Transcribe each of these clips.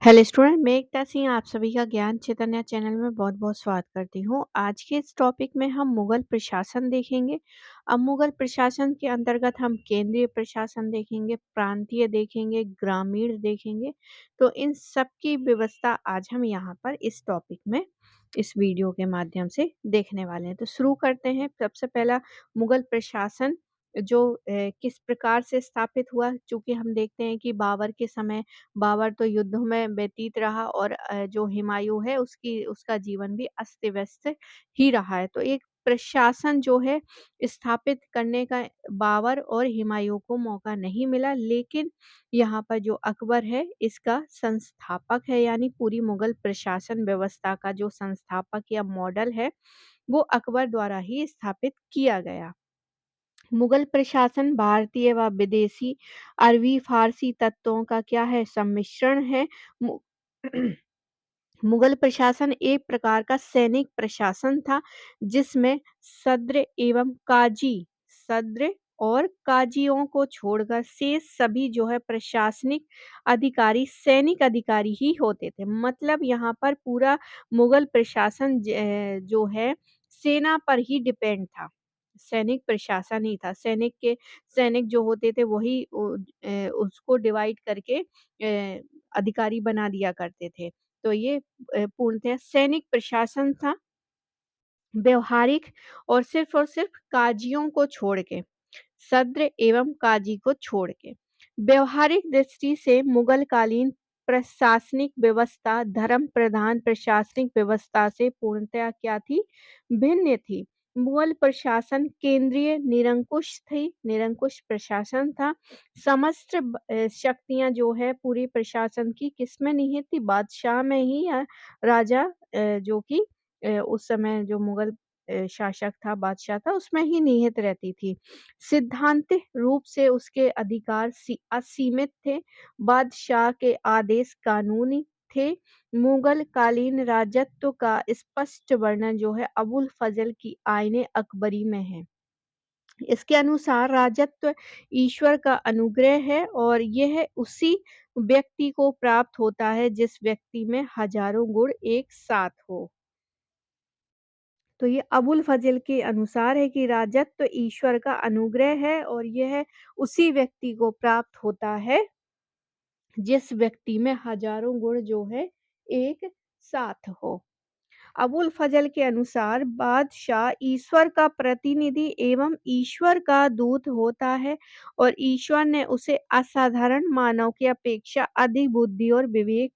Hello student, मैं एकता सिंह आप सभी का ज्ञान चैतन्य चैनल में बहुत-बहुत स्वागत करती हूँ। आज के इस टॉपिक में हम मुगल प्रशासन देखेंगे। अब मुगल प्रशासन के अंतर्गत हम केंद्रीय प्रशासन देखेंगे, प्रांतीय देखेंगे, ग्रामीण देखेंगे। तो इन सब की व्यवस्था आज हम यहाँ पर इस टॉपिक में इस वीडियो के माध्यम से देखने वाले हैं। तो शुरू करते हैं। सबसे पहला मुगल प्रशासन जो किस प्रकार से स्थापित हुआ, चूँकि हम देखते हैं कि बाबर के समय बाबर तो युद्धों में व्यतीत रहा और जो हुमायूँ है उसका जीवन भी अस्त-व्यस्त ही रहा है। तो एक प्रशासन जो है स्थापित करने का बाबर और हुमायूँ को मौका नहीं मिला, लेकिन यहाँ पर जो अकबर है इसका संस्थापक है, यानी पूरी मुगल प्रशासन व्यवस्था का जो संस्थापक या मॉडल है, वो अकबर द्वारा ही स्थापित किया गया। मुगल प्रशासन भारतीय व विदेशी अरबी फारसी तत्वों का क्या है सम्मिश्रण है। मु- मुगल प्रशासन एक प्रकार का सैनिक प्रशासन था जिसमें सद्र एवं काजी सद्र और काजियों को छोड़कर शेष सभी जो है प्रशासनिक अधिकारी सैनिक अधिकारी ही होते थे। मतलब यहाँ पर पूरा मुगल प्रशासन जो है सेना पर ही डिपेंड था। सैनिक प्रशासन ही था। सैनिक जो होते थे वही उसको डिवाइड करके अधिकारी बना दिया करते थे। तो ये पूर्णतः सैनिक प्रशासन था, व्यावहारिक और सिर्फ काजियों को छोड़ के, सद्र एवं काजी को छोड़ के। व्यावहारिक दृष्टि से मुगल कालीन प्रशासनिक व्यवस्था धर्म प्रधान प्रशासनिक व्यवस्था से पूर्णतया क्या थी? भिन्न थी। मुगल प्रशासन केंद्रीय निरंकुश प्रशासन था। समस्त शक्तियाँ जो है पूरी प्रशासन की किसमें निहित थी? बादशाह में ही या राजा जो कि उस समय जो मुगल शासक था, बादशाह था, उसमें ही निहित रहती थी। सिद्धांतिक रूप से उसके अधिकार असीमित थे। बादशाह के आदेश कानूनी थे। मुगल कालीन राजत्व का स्पष्ट वर्णन जो है अबुल फजल की आईने अकबरी में है। इसके अनुसार राजत्व ईश्वर का अनुग्रह है और यह उसी व्यक्ति को प्राप्त होता है जिस व्यक्ति में हजारों गुण एक साथ हो। तो ये अबुल फजल के अनुसार है कि राजत्व ईश्वर का अनुग्रह है और यह उसी व्यक्ति को प्राप्त होता है जिस व्यक्ति में हजारों गुण जो है एक साथ हो। अबुल फजल के अनुसार बादशाह ईश्वर का प्रतिनिधि एवं ईश्वर का दूत होता है और ईश्वर ने उसे असाधारण मानव की अपेक्षा अधिक बुद्धि और विवेक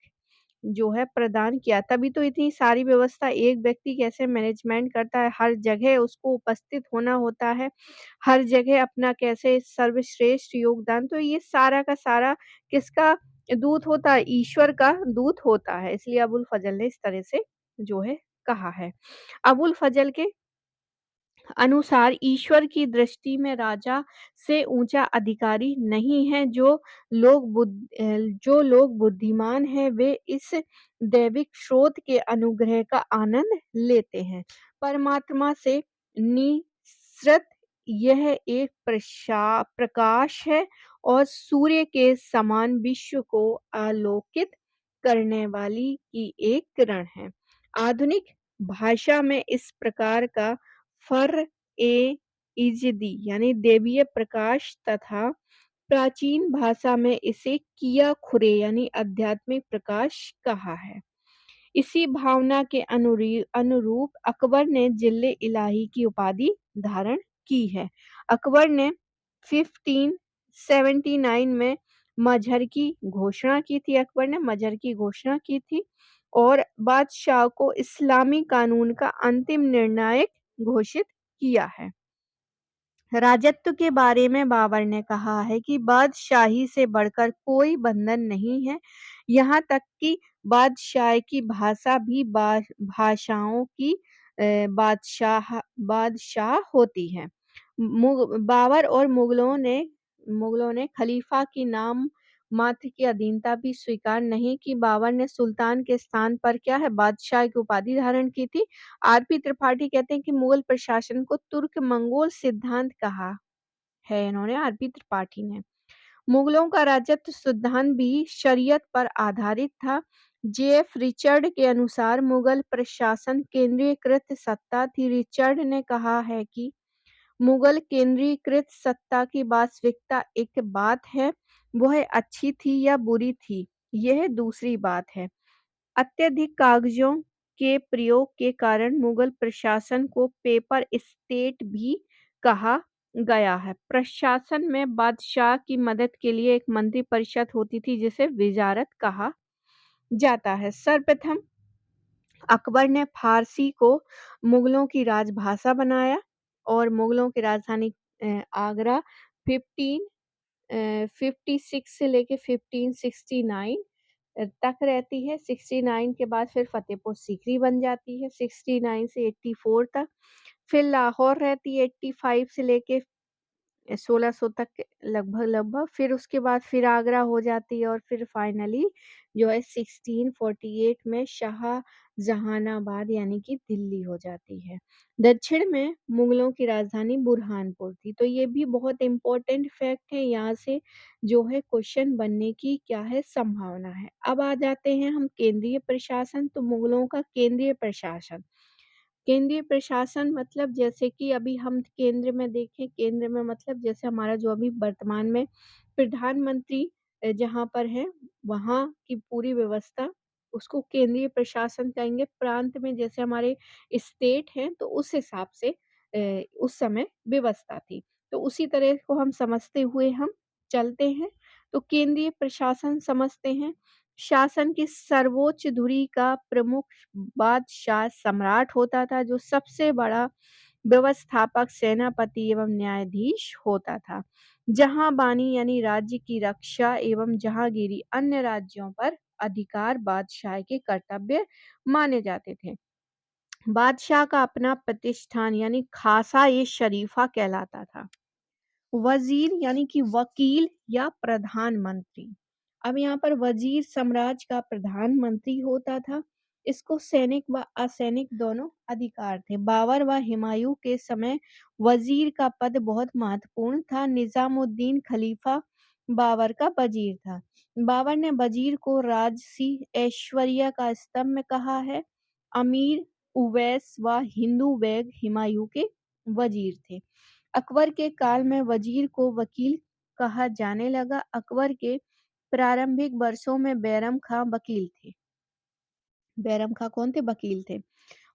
जो है प्रदान किया। तभी तो इतनी सारी व्यवस्था एक व्यक्ति कैसे मैनेजमेंट करता है, हर जगह उसको उपस्थित होना होता है, हर जगह अपना कैसे सर्वश्रेष्ठ योगदान, तो ये सारा का सारा किसका दूत होता है? ईश्वर का दूत होता है। इसलिए अबुल फजल ने इस तरह से जो है कहा है। अबुल फजल के अनुसार ईश्वर की दृष्टि में राजा से ऊंचा अधिकारी नहीं है। जो लोग बुद्धिमान हैं वे इस दैविक स्रोत के अनुग्रह का आनंद लेते हैं। परमात्मा से निसृत यह एक प्रकाश है और सूर्य के समान विश्व को आलोकित करने वाली की एक किरण है। आधुनिक भाषा में इस प्रकार का फर ए इजदी यानी देवीय प्रकाश तथा प्राचीन भाषा में इसे किया खुरे यानी आध्यात्मिक प्रकाश कहा है। इसी भावना के अनुरूप अकबर ने जिल्ले इलाही की उपाधि धारण की है। अकबर ने 1579 में मजहर की घोषणा की थी। अकबर ने मजहर की घोषणा की थी और बादशाह को इस्लामी कानून का अंतिम निर्णायक घोषित किया है। राजत्व के बारे में बाबर ने कहा है कि बादशाही से बढ़कर कोई बंधन नहीं है। यहाँ तक कि बादशाह की भाषा भी भाषाओं की बादशाह होती है। बाबर और मुगलों ने खलीफा की नाम मात्र की अधीनता भी स्वीकार नहीं की। बाबर ने सुल्तान के स्थान पर क्या है बादशाह की उपाधि धारण की थी। आरपी त्रिपाठी कहते हैं कि मुगल प्रशासन को तुर्क मंगोल सिद्धांत कहा है इन्होंने, आरपी त्रिपाठी ने। मुगलों का राजत्व सिद्धांत भी शरीयत पर आधारित था। जेएफ रिचर्ड के अनुसार मुगल प्रशासन केंद्रीकृत सत्ता थी। रिचर्ड ने कहा है कि मुगल केंद्रीकृत सत्ता की वास्तविकता एक बात है, वह अच्छी थी या बुरी थी, यह दूसरी बात है। अत्यधिक कागजों के प्रयोग के कारण मुगल प्रशासन को पेपर स्टेट भी कहा गया है। प्रशासन में बादशाह की मदद के लिए एक मंत्री परिषद होती थी जिसे विजारत कहा जाता है। सर्वप्रथम अकबर ने फारसी को मुगलों की राजभाषा बनाया और मुगलों की राजधानी आगरा 1556 से लेके 1569 तक रहती है। 69 के बाद फिर फतेहपुर सीकरी बन जाती है 69 से 84 तक। फिर लाहौर रहती है 85 से लेके 1600 तक के लगभग-लगभग। फिर उसके बाद फिर आगरा हो जाती है और फिर फाइनली जो है 1648 में शाहजहानाबाद यानी कि दिल्ली हो जाती है। दक्षिण में मुगलों की राजधानी बुरहानपुर थी। तो ये भी बहुत इम्पोर्टेंट फैक्ट है, यहाँ से जो है क्वेश्चन बनने की क्या है संभावना है। अब आ जाते हैं हम केंद्रीय प्रशासन। तो मुगलों का केंद्रीय प्रशासन, केंद्रीय प्रशासन मतलब जैसे कि अभी हम केंद्र में देखें, केंद्र में मतलब जैसे हमारा जो अभी वर्तमान में प्रधानमंत्री जहाँ पर है, वहाँ की पूरी व्यवस्था उसको केंद्रीय प्रशासन कहेंगे। प्रांत में जैसे हमारे स्टेट हैं, तो उस हिसाब से उस समय व्यवस्था थी। तो उसी तरह को हम समझते हुए हम चलते हैं। तो केंद्रीय प्रशासन समझते हैं, शासन की सर्वोच्च धुरी का प्रमुख बादशाह सम्राट होता था, जो सबसे बड़ा व्यवस्थापक, सेनापति एवं न्यायाधीश होता था। जहांबानी यानी राज्य की रक्षा एवं जहांगीरी अन्य राज्यों पर अधिकार बादशाह के कर्तव्य माने जाते थे। बादशाह का अपना प्रतिष्ठान यानी खासा ये शरीफा कहलाता था। वजीर यानी कि वकील या प्रधानमंत्री। अब यहाँ पर वजीर साम्राज्य का प्रधानमंत्री होता था। इसको सैनिक व असैनिक दोनों अधिकार थे। बाबर व हुमायूं के समय वजीर का पद बहुत महत्वपूर्ण था। निजामुद्दीन खलीफा बाबर का वजीर था। बाबर ने वजीर को राजसी ऐश्वर्य का स्तंभ कहा है। अमीर उवैस व हिंदू बेग हुमायूं के वजीर थे। अकबर के काल में वजीर को वकील कहा जाने लगा। अकबर के प्रारंभिक वर्षों में बैरम खां वकील थे। बैरम खां कौन थे? वकील थे।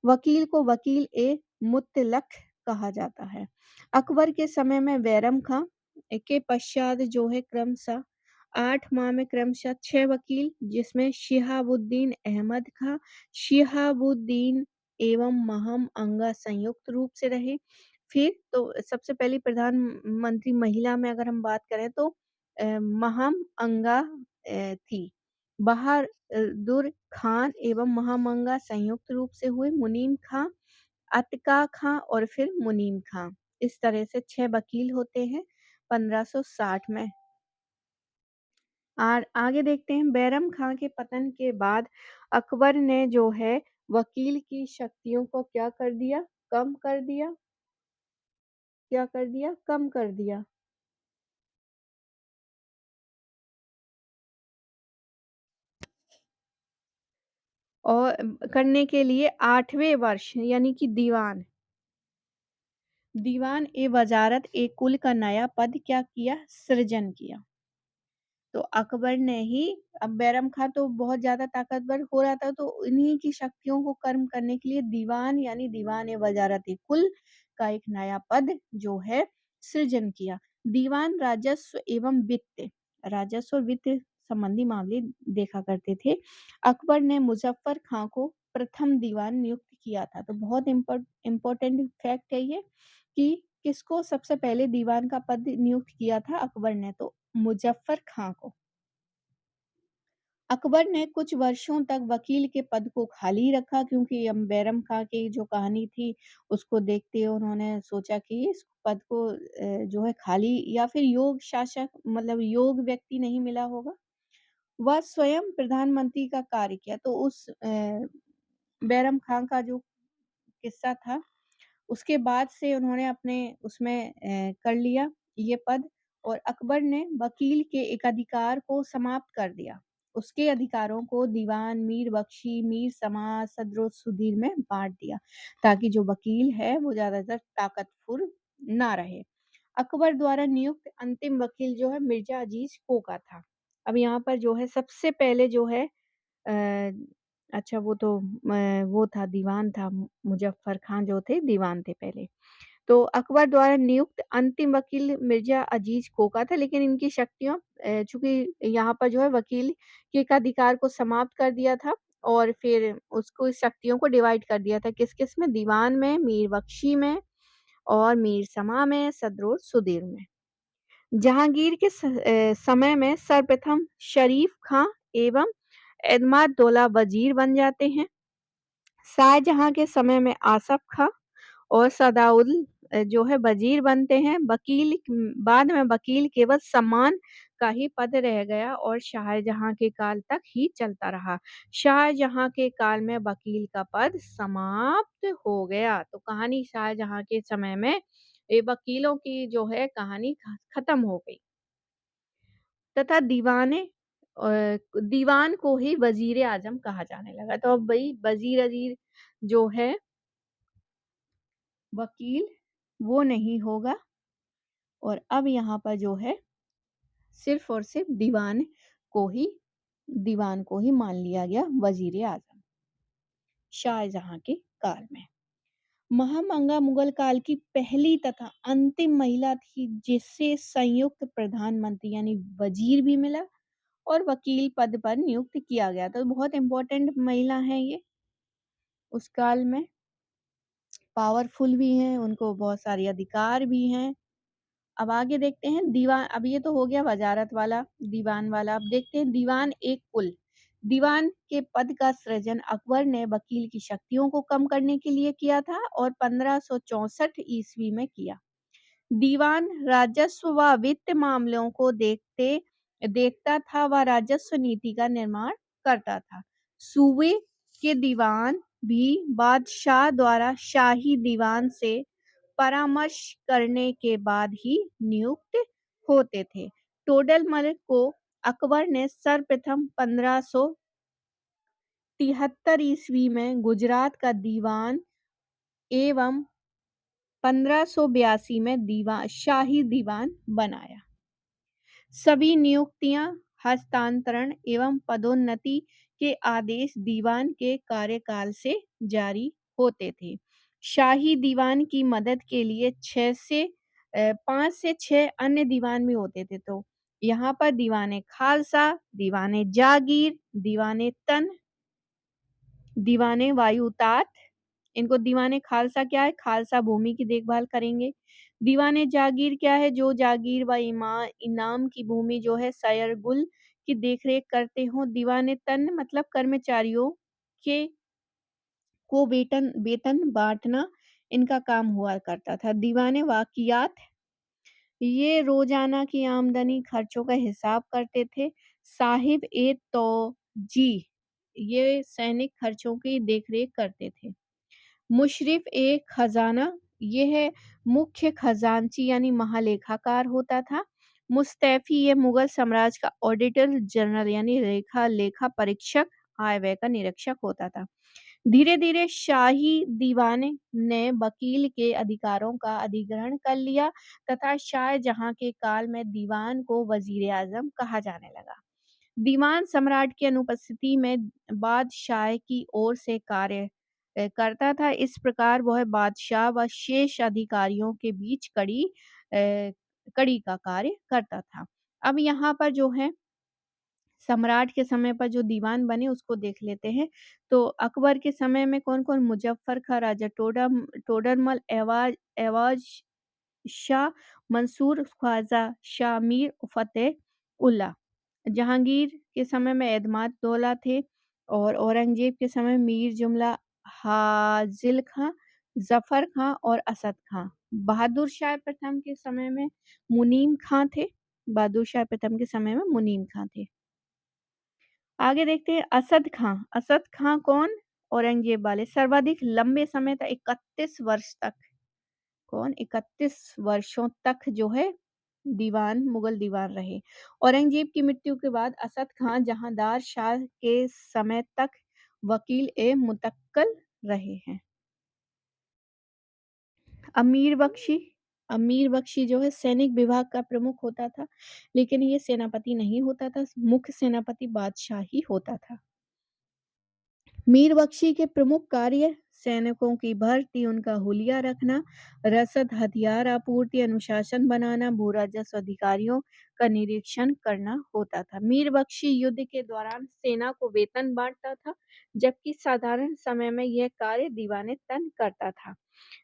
वकील को वकील ए मुतलक कहा जाता है। अकबर के समय में बैरम खां के पश्चात जो है क्रमशः 8 माह में क्रमशः 6 वकील, जिसमें शिहाबुद्दीन अहमद खां, शिहाबुद्दीन एवं महम अंगा संयुक्त रूप से रहे। फिर तो सबसे पहली प्रधानमंत्री महिला में अगर हम बात करें तो महम अंगा थी। बहादुर खान एवं महामंगा संयुक्त रूप से हुए। मुनीम खां, अतका खां और फिर मुनीम खां। इस तरह से 6 वकील होते हैं 1560 में। और आगे देखते हैं, बैरम खां के पतन के बाद अकबर ने जो है वकील की शक्तियों को क्या कर दिया? कम कर दिया। क्या कर दिया? कम कर दिया। और करने के लिए 8वें वर्ष यानी कि दीवान दीवान ए वजारत ए कुल का नया पद क्या किया? सृजन किया। तो अकबर ने ही, अब बैरम खां तो बहुत ज़्यादा ताकतवर हो रहा था, तो इन्हीं की शक्तियों को कम करने के लिए दीवान यानी दीवान ए वजारत कुल का एक नया पद जो है सृजन किया। दीवान राजस्व और वित्त संबंधी मामले देखा करते थे। अकबर ने मुजफ्फर खां को प्रथम दीवान नियुक्त किया था। तो बहुत इम्पोर्टेंट फैक्ट है ये कि किसको सबसे पहले दीवान का पद नियुक्त किया था अकबर ने? तो मुजफ्फर खां को। अकबर ने कुछ वर्षों तक वकील के पद को खाली रखा, क्योंकि बैरम खां की जो कहानी थी उसको देखते हुए उन्होंने सोचा कि इस पद को जो है खाली या फिर योग शासक मतलब योग व्यक्ति नहीं मिला होगा। वह स्वयं प्रधानमंत्री का कार्य किया। तो उस बैरम खां का जो किस्सा था उसके बाद से उन्होंने अपने उसमें कर लिया ये पद और अकबर ने वकील के एक अधिकार को समाप्त कर दिया। उसके अधिकारों को दीवान, मीर बख्शी, मीर समाज, सदर सुधीर में बाँट दिया, ताकि जो वकील है वो ज़्यादातर ताकतवर ना रहे। अकबर द्वारा नियुक्त अंतिम वकील जो है मिर्ज़ा अजीज़ कोका था। अब यहाँ पर जो है सबसे पहले जो है अ, अच्छा वो तो वो था दीवान था मुज़फ़्फ़र खान जो थे दीवान थे पहले। तो अकबर द्वारा नियुक्त अंतिम वकील मिर्ज़ा अजीज़ कोका था, लेकिन इनकी शक्तियों चूँकि यहाँ पर जो है वकील के एक अधिकार को समाप्त कर दिया था और फिर उसको शक्तियों को डिवाइड कर दिया था किस-किस में दीवान में, मीर बख्शी में और मीर समा में, सदरुल सुदीर में। जहांगीर के समय में सर्वप्रथम शरीफ खां एवं एतमाद-दौला वज़ीर बन जाते हैं। शाहजहां के समय में आसफ खां और सदाउल जो है वज़ीर बनते हैं। बाद में वकील केवल सम्मान का ही पद रह गया और शाहजहां के काल तक ही चलता रहा। शाहजहां के काल में वकील का पद समाप्त हो गया। तो कहानी शाहजहां के समय में ये वकीलों की जो है कहानी खत्म हो गई। तथा दीवान को ही वज़ीर-ए-आज़म कहा जाने लगा। तो अब भई वज़ीर-अज़ीर जो है वकील वो नहीं होगा और अब यहाँ पर जो है सिर्फ़ और सिर्फ़ दीवान को ही मान लिया गया वज़ीर-ए-आज़म शाहजहाँ के काल में। महामंगा मुगल काल की पहली तथा अंतिम महिला थी जिसे संयुक्त प्रधानमंत्री यानी वज़ीर भी मिला और वकील पद पर नियुक्त किया गया। तो बहुत इम्पोर्टेंट महिला हैं ये उस काल में, पावरफुल भी हैं, उनको बहुत सारे अधिकार भी हैं। अब आगे देखते हैं दीवान। अब ये तो हो गया वज़ारत वाला, दीवान वाला। अब देखते हैं दीवान एक कुल। दीवान के पद का सृजन अकबर ने वकील की शक्तियों को कम करने के लिए किया था और 1564 ईस्वी में किया। दीवान राजस्व व वित्त मामलों को देखता था व राजस्व नीति का निर्माण करता था। सूबे के दीवान भी बादशाह द्वारा शाही दीवान से परामर्श करने के बाद ही नियुक्त होते थे। टोडरमल को अकबर ने सर्वप्रथम 1573 ईस्वी में गुजरात का दीवान एवं 1582 में शाही दीवान बनाया। सभी नियुक्तियां, हस्तांतरण एवं पदोन्नति के आदेश दीवान के कार्यकाल से जारी होते थे। शाही दीवान की मदद के लिए 5 से 6 अन्य दीवान भी होते थे। तो यहाँ पर दीवाने खालसा, दीवाने जागीर, दीवाने तन, दीवाने वायुतात। इनको दीवाने खालसा क्या है? खालसा भूमि की देखभाल करेंगे। दीवाने जागीर क्या है? जो जागीर व इनाम की भूमि जो है सयरगुल की देखरेख करते हों। दीवाने तन मतलब कर्मचारियों के को वेतन वेतन बाँटना इनका काम हुआ करता था। दीवाने वाक़ियात ये रोज़ाना की आमदनी खर्चों का हिसाब करते थे। साहिब-ए-तौजीह ये सैनिक खर्चों की देखरेख करते थे। मुशर्रिफ-ए-खज़ाना यह मुख्य खजांची यानी महालेखाकार होता था। मुस्तैफ़ी ये मुगल साम्राज्य का ऑडिटर जनरल यानी लेखा परीक्षक, आय व्यय का निरीक्षक होता था। धीरे-धीरे शाही दीवाने ने वकील के अधिकारों का अधिग्रहण कर लिया तथा शाहजहां के काल में दीवान को वज़ीर-ए-आज़म कहा जाने लगा। दीवान सम्राट की अनुपस्थिति में बादशाह की ओर से कार्य करता था। इस प्रकार वह बादशाह व शेष अधिकारियों के बीच कड़ी का कार्य करता था। अब यहाँ पर जो है सम्राट के समय पर जो दीवान बने उसको देख लेते हैं। तो अकबर के समय में कौन-कौन? मुज़फ़्फ़र खां, राजा टोडरमल, एवाज़ शाह, मंसूर, ख्वाजा शाह मीर, फ़तेह उल्लाह। जहांगीर के समय में एतमाद-दौला थे और औरंगज़ेब के समय में मीर जुमला, हाज़िल खां, ज़फ़र खां और असद खां। बहादुर शाह प्रथम के समय में मुनीम खां थे। बहादुर शाह प्रथम के समय में मुनीम खां थे। आगे देखते हैं असद खां। असद खां कौन? औरंगज़ेब वाले। सर्वाधिक लंबे समय तक 31 वर्ष तक। कौन? 31 वर्षों तक जो है मुगल दीवान रहे। औरंगजेब की मृत्यु के बाद असद खान जहांदार शाह के समय तक वकील-ए-मुतवक्किल रहे हैं। अमीर बख्शी अमीर बख्शी जो है सैनिक विभाग का प्रमुख होता था, लेकिन ये सेनापति नहीं होता था, मुख्य सेनापति बादशाह ही होता था। मीर बख्शी के प्रमुख कार्य सैनिकों की भर्ती, उनका हुलिया रखना, रसद, हथियार आपूर्ति, अनुशासन बनाना, भू राजस्व अधिकारियों का निरीक्षण करना होता था। मीर बख्शी युद्ध के दौरान सेना को वेतन बांटता था, जबकि साधारण समय में यह कार्य दीवाने तन करता था।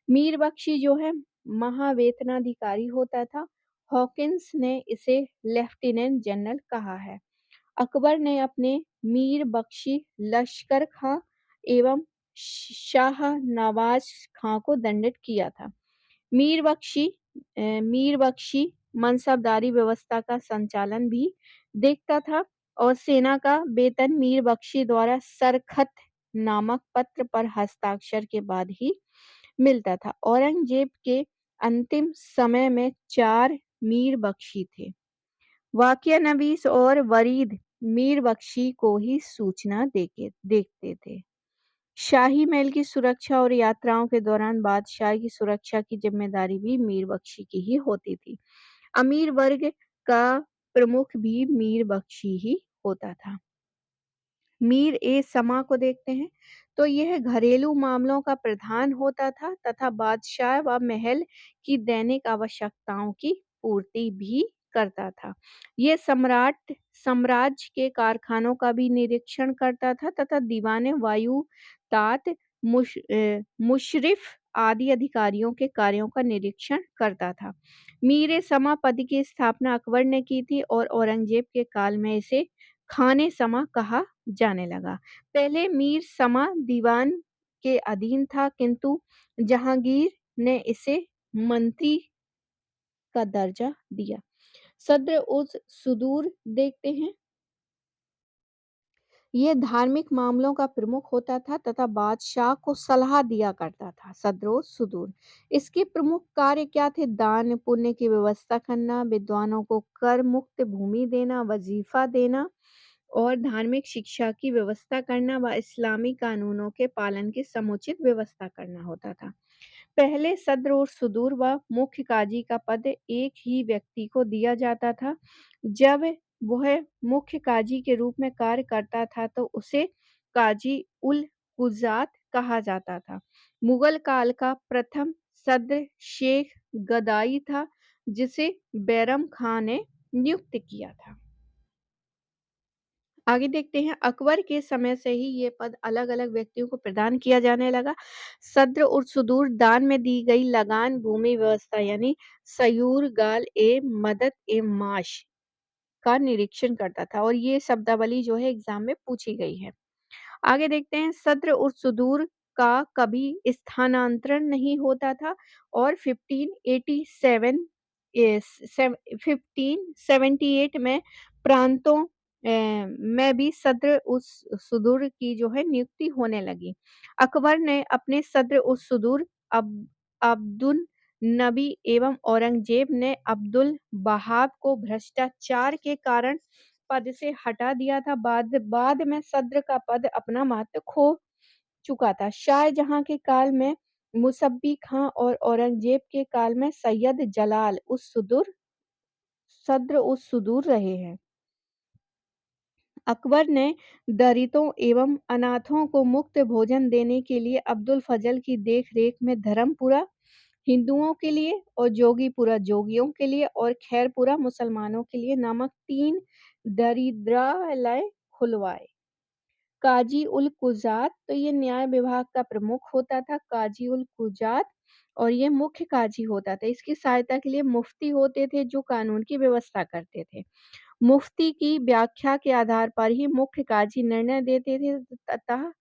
मीर बख्शी जो है महावेतनाधिकारी होता था। हॉकिंस ने इसे लेफ्टिनेंट जनरल कहा है। अकबर ने अपने मीर बख्शी लश्कर खां एवं शाह नवाज खां को दंडित किया था। मीर बख्शी मनसबदारी व्यवस्था का संचालन भी देखता था और सेना का वेतन मीर बख्शी द्वारा सरखत नामक पत्र पर हस्ताक्षर के बाद ही मिलता था। औरंगजेब के अंतिम समय में 4 मीर बख्शी थे। वाक़िया नवीस और वरीद मीर बख्शी को ही सूचना देखते थे। शाही महल की सुरक्षा और यात्राओं के दौरान बादशाह की सुरक्षा की जिम्मेदारी भी मीर बख्शी की ही होती थी। अमीर वर्ग का प्रमुख भी मीर बख्शी ही होता था। मीर ए समा को देखते हैं तो यह घरेलू मामलों का प्रधान होता था तथा बादशाह व महल की दैनिक आवश्यकताओं की पूर्ति भी करता था। यह साम्राज्य के कारखानों का भी निरीक्षण करता था तथा दीवाने वायु तात मुशरिफ आदि अधिकारियों के कार्यों का निरीक्षण करता था। मीर ए समा पद की स्थापना अकबर ने की थी और औरंगजेब के काल में इसे खाने समा कहा जाने लगा। पहले मीर समा दीवान के अधीन था, किंतु जहांगीर ने इसे मंत्री का दर्जा दिया। सद्र उस सुदूर देखते हैं। यह धार्मिक मामलों का प्रमुख होता था तथा बादशाह को सलाह दिया करता था। सद्रो सुदूर इसके प्रमुख कार्य क्या थे? दान पुण्य की व्यवस्था करना, विद्वानों को कर मुक्त भूमि देना, वजीफा देना और धार्मिक शिक्षा की व्यवस्था करना व इस्लामी कानूनों के पालन की समुचित व्यवस्था करना होता था। पहले सद्र और सुदूर व मुख्य काजी का पद एक ही व्यक्ति को दिया जाता था। जब वह मुख्य काजी के रूप में कार्य करता था तो उसे काजी उल कुजात कहा जाता था। मुगल काल का प्रथम सद्र शेख गदाई था, जिसे बैरम खां ने नियुक्त किया था। आगे देखते हैं, अकबर के समय से ही ये पद अलग-अलग व्यक्तियों को प्रदान किया जाने लगा। सद्र और सुदूर दान में दी गई लगान भूमि व्यवस्था यानी सयूर गाल ए मदद ए माश का निरीक्षण करता था और ये शब्दावली जो है एग्जाम में पूछी गई है। आगे देखते हैं, सद्र और सुदूर का कभी स्थानांतरण नहीं होता था और 1587 1578 में प्रांतों में भी सद्र उस सुदूर की जो है नियुक्ति होने लगी। अकबर ने अपने सद्र उस सुदूर अब्दुल नबी एवं औरंगजेब ने अब्दुल वहाब को भ्रष्टाचार के कारण पद से हटा दिया था। बाद में सद्र का पद अपना महत्व खो चुका था। शाहजहां के काल में मुसब्बी खां और औरंगजेब के काल में सैयद जलाल सद्र उस सुदूर रहे हैं। अकबर ने दलितों एवं अनाथों को मुफ्त भोजन देने के लिए अब्दुल फजल की देखरेख में धर्मपुरा हिंदुओं के लिए और जोगीपुरा जोगियों के लिए और खैरपुरा मुसलमानों के लिए नामक 3 दरिद्रालय खुलवाए। काजी उल कुजात तो ये न्याय विभाग का प्रमुख होता था। काजी उल कुजात और ये मुख्य काजी होता था। इसकी सहायता के लिए मुफ्ती होते थे जो कानून की व्यवस्था करते थे। मुफ्ती की व्याख्या के आधार पर ही मुख्य काजी निर्णय देते थे तथा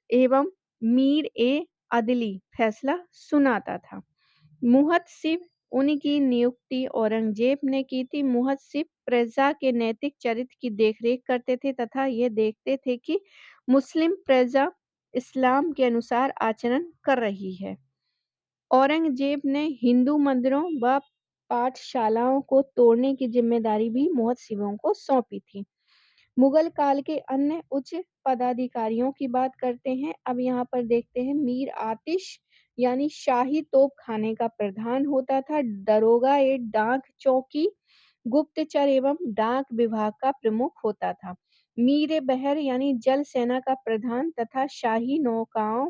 एवं मीर ए अदली फैसला सुनाता था। मुहतसिब उनकी नियुक्ति औरंगजेब ने की थी। मुहतसिब प्रजा के नैतिक चरित्र की देखरेख करते थे तथा ये देखते थे कि मुस्लिम प्रजा इस्लाम के अनुसार आचरण कर रही है। औरंगजेब ने हिंदू मंदिरों व पाठशालाओं को तोड़ने की जिम्मेदारी भी मुहज्जिबों को सौंपी थी। मुगल काल के अन्य उच्च पदाधिकारियों की बात करते हैं। अब यहाँ पर देखते हैं मीर आतिश यानी शाही तोपखाने का प्रधान होता था। दरोगा ए डाक चौकी गुप्तचर एवं डाक विभाग का प्रमुख होता था। मीर बहर यानी जल सेना का प्रधान तथा शाही नौकाओं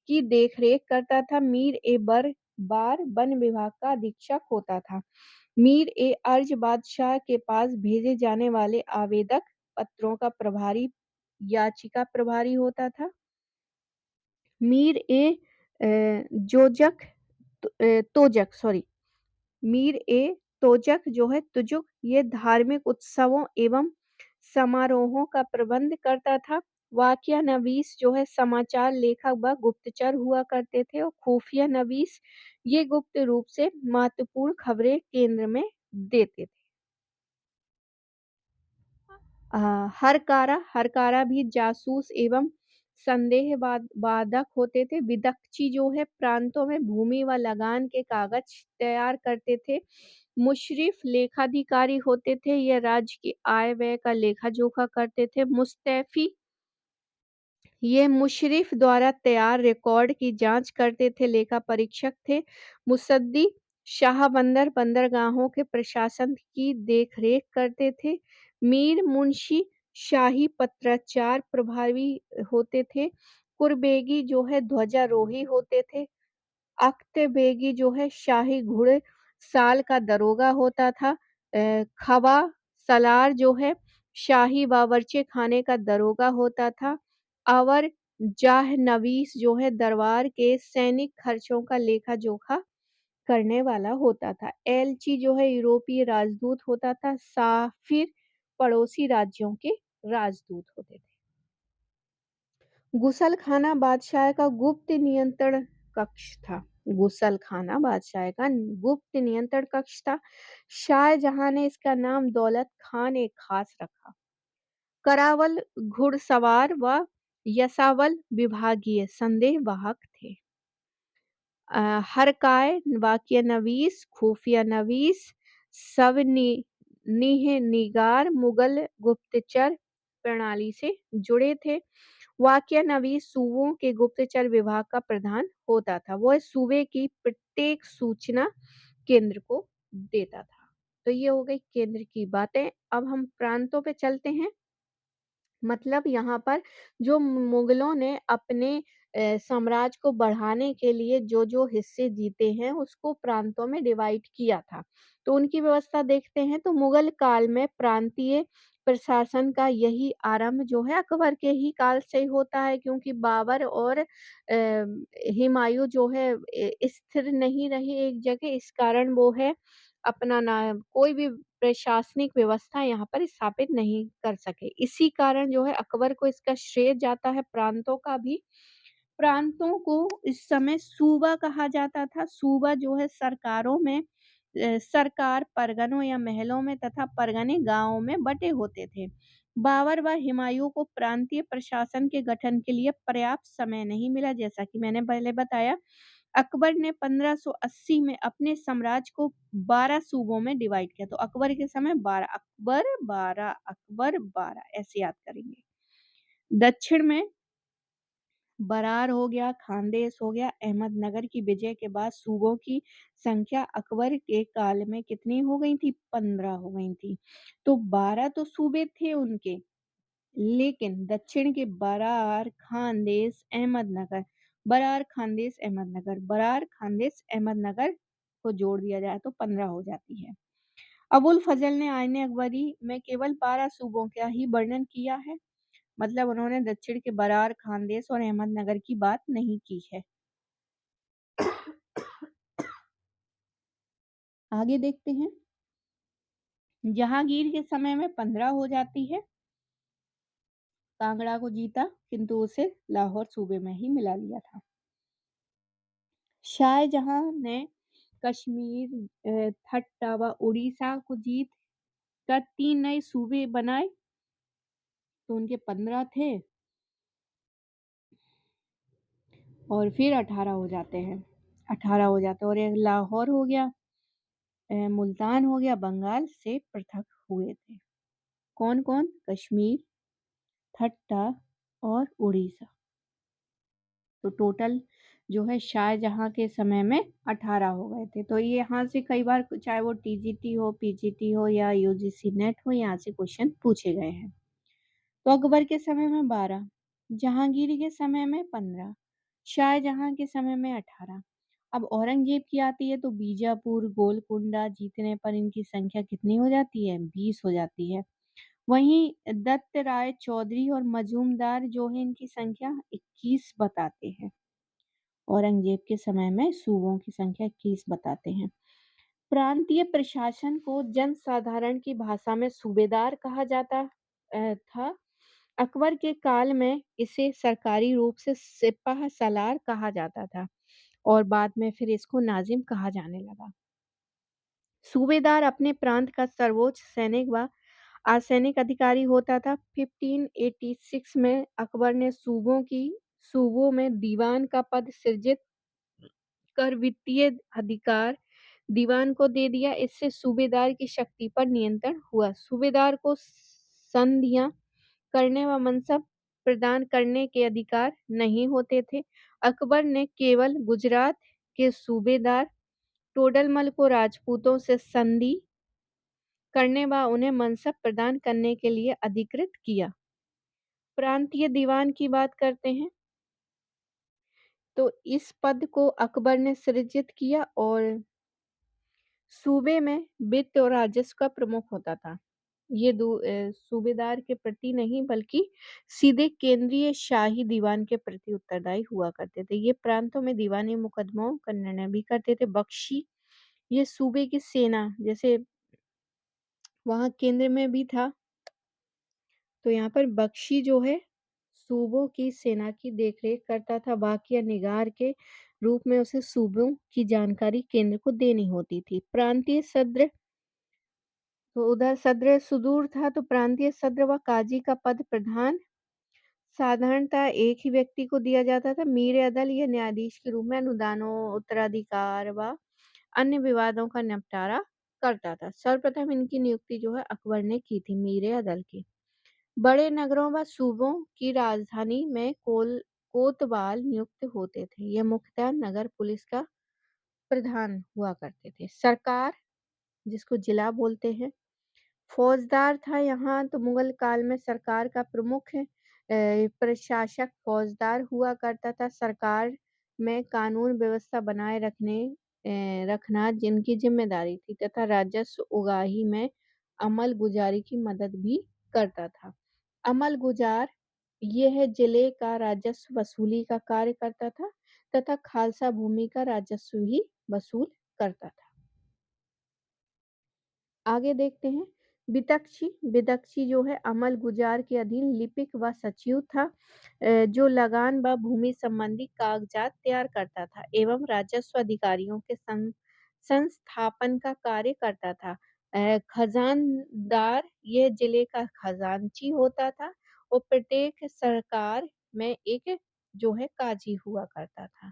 की देखरेख करता था। मीर ए बर बार वन विभाग का अधीक्षक होता था। मीर ए अर्ज बादशाह के पास भेजे जाने वाले आवेदक पत्रों का प्रभारी याचिका प्रभारी होता था। मीर ए जोजक तोजक सॉरी मीर ए तोजक जो है तुजुक ये धार्मिक उत्सवों एवं समारोहों का प्रबंध करता था। वाकिया नवीस जो है समाचार लेखक व गुप्तचर हुआ करते थे और खुफिया नवीस ये गुप्त रूप से महत्वपूर्ण खबरें केंद्र में देते थे। हरकारा भी जासूस एवं बाधक होते थे। विदक्ची जो है प्रांतों में भूमि व लगान के कागज तैयार करते थे। मुशरिफ लेखाधिकारी होते थे। यह राज्य की आय व्यय का लेखा जोखा करते थे। मुस्तैफी ये मुशर्रिफ द्वारा तैयार रिकॉर्ड की जांच करते थे, लेखा परीक्षक थे। मुसद्दी शाह बंदर बंदरगाहों के प्रशासन की देखरेख करते थे। मीर मुंशी शाही पत्राचार प्रभावी होते थे। कुरबेगी जो है ध्वजारोही होते थे। अख्त बेगी जो है शाही घुड़े साल का दरोगा होता था। खवा सलार जो है शाही बावर्ची खाने का दरोगा होता था। अवर जाह नवीस जो है दरबार के सैनिक खर्चों का लेखा जोखा करने वाला होता था। एलची जो है यूरोपीय राजदूत होता था। साफिर पड़ोसी राज्यों के राजदूत होते थे। गुसलखाना बादशाह का गुप्त नियंत्रण कक्ष था। गुसलखाना बादशाह का गुप्त नियंत्रण कक्ष था। शाहजहां ने इसका नाम दौलत खान एक खास रखा। करावल घुड़सवार व यसावल विभागीय संदेहवाहक थे। हरकाय वाकिया नवीस खुफिया नवीस सब निगार मुगल गुप्तचर प्रणाली से जुड़े थे। वाकिया नवीस सूबों के गुप्तचर विभाग का प्रधान होता था। वह सूबे की प्रत्येक सूचना केंद्र को देता था। तो ये हो गई केंद्र की बातें। अब हम प्रांतों पे चलते हैं। मतलब यहाँ पर जो मुगलों ने अपने साम्राज्य को बढ़ाने के लिए जो हिस्से जीते हैं उसको प्रांतों में डिवाइड किया था। तो उनकी व्यवस्था देखते हैं। तो मुगल काल में प्रांतीय प्रशासन का यही आरंभ जो है अकबर के ही काल से ही होता है, क्योंकि बाबर और हुमायूं जो है स्थिर नहीं रहे एक जगह। इस कारण वो है अपना ना कोई भी प्रशासनिक व्यवस्था यहाँ पर स्थापित नहीं कर सके। इसी कारण जो है अकबर को इसका श्रेय जाता है। प्रांतों का भी प्रांतों को इस समय सूबा कहा जाता था। सूबा जो है सरकारों में सरकार परगनों या महलों में तथा परगने गांवों में बटे होते थे। बाबर व हुमायूं को प्रांतीय प्रशासन के गठन के लिए पर्याप्त समय नहीं मिला। जैसा कि मैंने पहले बताया, अकबर ने 1580 में अपने साम्राज्य को 12 सूबों में डिवाइड किया। तो अकबर के समय 12 ऐसे याद करेंगे। दक्षिण में बरार हो गया, खानदेश हो गया। अहमदनगर की विजय के बाद सूबों की संख्या अकबर के काल में कितनी हो गई थी? 15 हो गई थी। तो 12 तो सूबे थे उनके, लेकिन दक्षिण के बरार खानदेश अहमदनगर को जोड़ दिया जाए तो 15 हो जाती है। अबुल फजल ने आईने अकबरी में केवल 12 सूबों का ही वर्णन किया है। मतलब उन्होंने दक्षिण के बरार खानदेश और अहमदनगर की बात नहीं की है। आगे देखते हैं। जहांगीर के समय में 15 हो जाती है। कांगड़ा को जीता, किंतु उसे लाहौर सूबे में ही मिला लिया था। शाहजहां ने कश्मीर, ठट्टा व उड़ीसा को जीत कर 3 नए सूबे बनाए। तो उनके 15 थे और फिर 18 हो जाते हैं। 18 हो जाते हैं और एक लाहौर हो गया। मुल्तान हो गया बंगाल से पृथक हुए थे। कौन-कौन? कश्मीर, ठट्टा और उड़ीसा। तो टोटल जो है शाहजहाँ के समय में 18 हो गए थे। तो ये यहाँ से कई बार चाहे वो टीजीटी हो, पीजीटी हो या यूजीसी नेट हो, यहाँ से क्वेश्चन पूछे गए हैं। तो अकबर के समय में 12, जहांगीर के समय में 15, शाहजहां के समय में 18। अब औरंगजेब की आती है तो बीजापुर, गोलकुंडा जीतने पर इनकी संख्या कितनी हो जाती है? 20 हो जाती है। वहीं दत्त राय चौधरी और मजूमदार जो है इनकी संख्या 21 बताते हैं। औरंगजेब के समय में सूबों की संख्या 21 बताते हैं। प्रांतीय प्रशासन को जनसाधारण की भाषा में सूबेदार कहा जाता था। अकबर के काल में इसे सरकारी रूप से सिपाह सलार कहा जाता था और बाद में फिर इसको नाजिम कहा जाने लगा। सूबेदार अपने प्रांत का सर्वोच्च सैनिक व असैनिक अधिकारी होता था। 1586 में अकबर ने सूबों में दीवान का पद सृजित कर वित्तीय अधिकार दीवान को दे दिया। इससे सूबेदार की शक्ति पर नियंत्रण हुआ। सूबेदार को संधियां करने व मनसब प्रदान करने के अधिकार नहीं होते थे। अकबर ने केवल गुजरात के सूबेदार टोडरमल को राजपूतों से संधि करने व उन्हें मनसब प्रदान करने के लिए अधिकृत किया। प्रांतीय दीवान की बात करते हैं तो इस पद को अकबर ने सृजित किया और सूबे में वित्त और राजस्व का प्रमुख होता था। ये सूबेदार के प्रति नहीं बल्कि सीधे केंद्रीय शाही दीवान के प्रति उत्तरदायी हुआ करते थे। ये प्रांतों में दीवानी मुकदमों का निर्णय भी करते थे। बख्शी ये सूबे की सेना जैसे वहाँ केंद्र में भी था, तो यहाँ पर बख्शी जो है सूबों की सेना की देखरेख करता था। वाकया निगार के रूप में उसे सूबों की जानकारी केंद्र को देनी होती थी। प्रांतीय सद्र तो उधर सद्र सुदूर था तो प्रांतीय सद्र व काजी का पद प्रधान साधारणतः एक ही व्यक्ति को दिया जाता था। मीर अदल या न्यायाधीश के रूप में अनुदानों, उत्तराधिकार व अन्य विवादों का निपटारा करता था। सर्वप्रथम इनकी नियुक्ति जो है अकबर ने की थी मीर अदल की। बड़े नगरों व सूबों की राजधानी में कोतवाल नियुक्त होते थे। यह मुख्यतः नगर पुलिस का प्रधान हुआ करते थे। सरकार जिसको जिला बोलते हैं, फौजदार था यहाँ तो मुगल काल में सरकार का प्रमुख प्रशासक फौजदार हुआ करता था। सरकार में कानून व्यवस्था बनाए रखना जिनकी जिम्मेदारी थी तथा राजस्व उगाही में अमल गुजारी की मदद भी करता था। अमल गुजार यह जिले का राजस्व वसूली का कार्य करता था तथा खालसा भूमि का राजस्व भी वसूल करता था। आगे देखते हैं विदक्षी। विदक्षी जो है अमल गुजार के अधीन लिपिक व सचिव था जो लगान व भूमि संबंधी कागजात तैयार करता था एवं राजस्व अधिकारियों के संस्थापन का कार्य करता था। खजानदार यह जिले का खजांची होता था और प्रत्येक सरकार में एक जो है काजी हुआ करता था।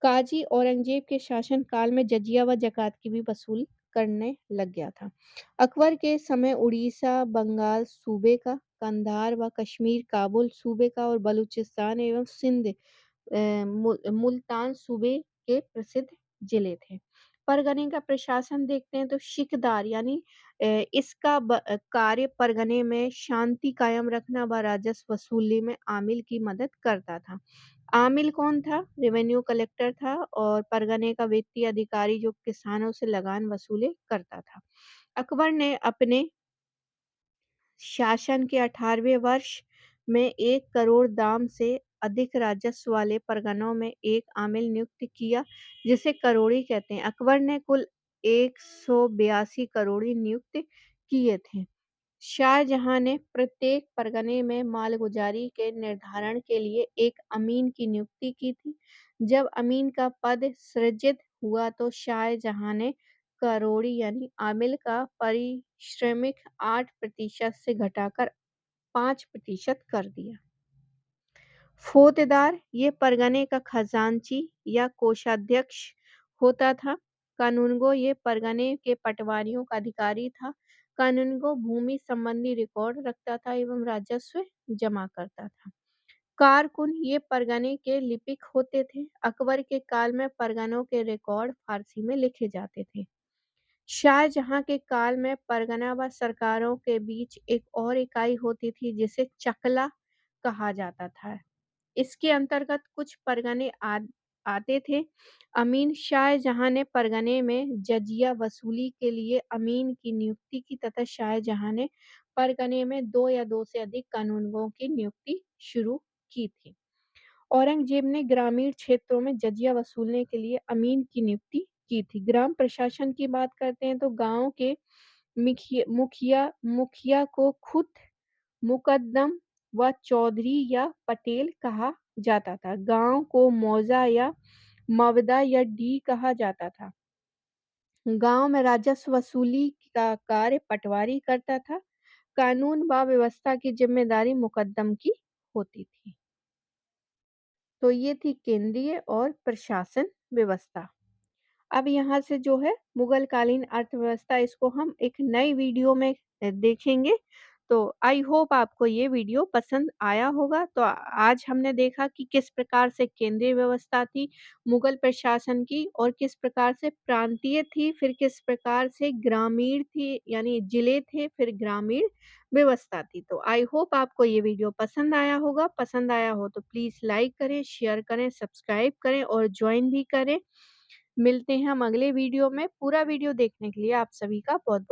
काजी औरंगजेब के शासन काल में जजिया व जकात की भी वसूल करने लग गया था। अकबर के समय उड़ीसा, बंगाल सूबे का, कंधार व कश्मीर, काबुल सूबे का और बलूचिस्तान एवं सिंध मुल्तान सूबे के प्रसिद्ध जिले थे। परगने का प्रशासन देखते हैं तो सिकदार यानी इसका कार्य परगने में शांति कायम रखना व राजस्व वसूली में आमिल की मदद करता था। आमिल कौन था? रेवेन्यू कलेक्टर था और परगने का वित्तीय अधिकारी जो किसानों से लगान वसूले करता था। अकबर ने अपने शासन के 18वें वर्ष में 1 करोड़ दाम से अधिक राजस्व वाले परगनों में एक आमिल नियुक्त किया जिसे करोड़ी कहते हैं। अकबर ने कुल 182 करोड़ी नियुक्त किए थे। शाहजहां ने प्रत्येक परगने में मालगुजारी के निर्धारण के लिए एक अमीन की नियुक्ति की थी। जब अमीन का पद सृजित हुआ तो शाहजहां ने करोड़ी यानी आमिल का पारिश्रमिक 8% से घटाकर 5% कर दिया। फौजदार ये परगने का खजांची या कोषाध्यक्ष होता था। कानूनगो ये परगने के पटवारियों का अधिकारी था। कानूनगो भूमि संबंधी रिकॉर्ड रखता था एवं राजस्व जमा करता था। कारकुन ये परगने के लिपिक होते थे। अकबर के काल में परगनों के रिकॉर्ड फारसी में लिखे जाते थे। शाहजहां के काल में परगना व सरकारों के बीच एक और इकाई होती थी जिसे चकला कहा जाता था। इसके अंतर्गत कुछ परगने आते थे। अमीन शाहजहां ने परगने में जजिया वसूली के लिए अमीन की नियुक्ति की तथा शाहजहां ने परगने में 2 या 2 से अधिक कानूनगों की नियुक्ति शुरू की थी। औरंगजेब ने ग्रामीण क्षेत्रों में जजिया वसूलने के लिए अमीन की नियुक्ति की थी। ग्राम प्रशासन की बात करते हैं तो गांव के मुखिया को खुद मुकद्दम व चौधरी या पटेल कहा जाता था। गांव को मौजा या मवदा या डी कहा जाता था। गांव में राजस्व वसूली का कार्य पटवारी करता था। कानून व व्यवस्था की जिम्मेदारी मुकद्दम की होती थी। तो ये थी केंद्रीय और प्रशासन व्यवस्था। अब यहाँ से जो है मुगल कालीन अर्थव्यवस्था इसको हम एक नई वीडियो में देखेंगे। तो आई होप आपको ये वीडियो पसंद आया होगा। तो आज हमने देखा कि किस प्रकार से केंद्रीय व्यवस्था थी मुगल प्रशासन की और किस प्रकार से प्रांतीय थी, फिर किस प्रकार से ग्रामीण थी यानी जिले थे, फिर ग्रामीण व्यवस्था थी। तो आई होप आपको ये वीडियो पसंद आया होगा। पसंद आया हो तो प्लीज़ लाइक करें, शेयर करें, सब्सक्राइब करें और ज्वाइन भी करें। मिलते हैं हम अगले वीडियो में। पूरा वीडियो देखने के लिए आप सभी का बहुत-बहुत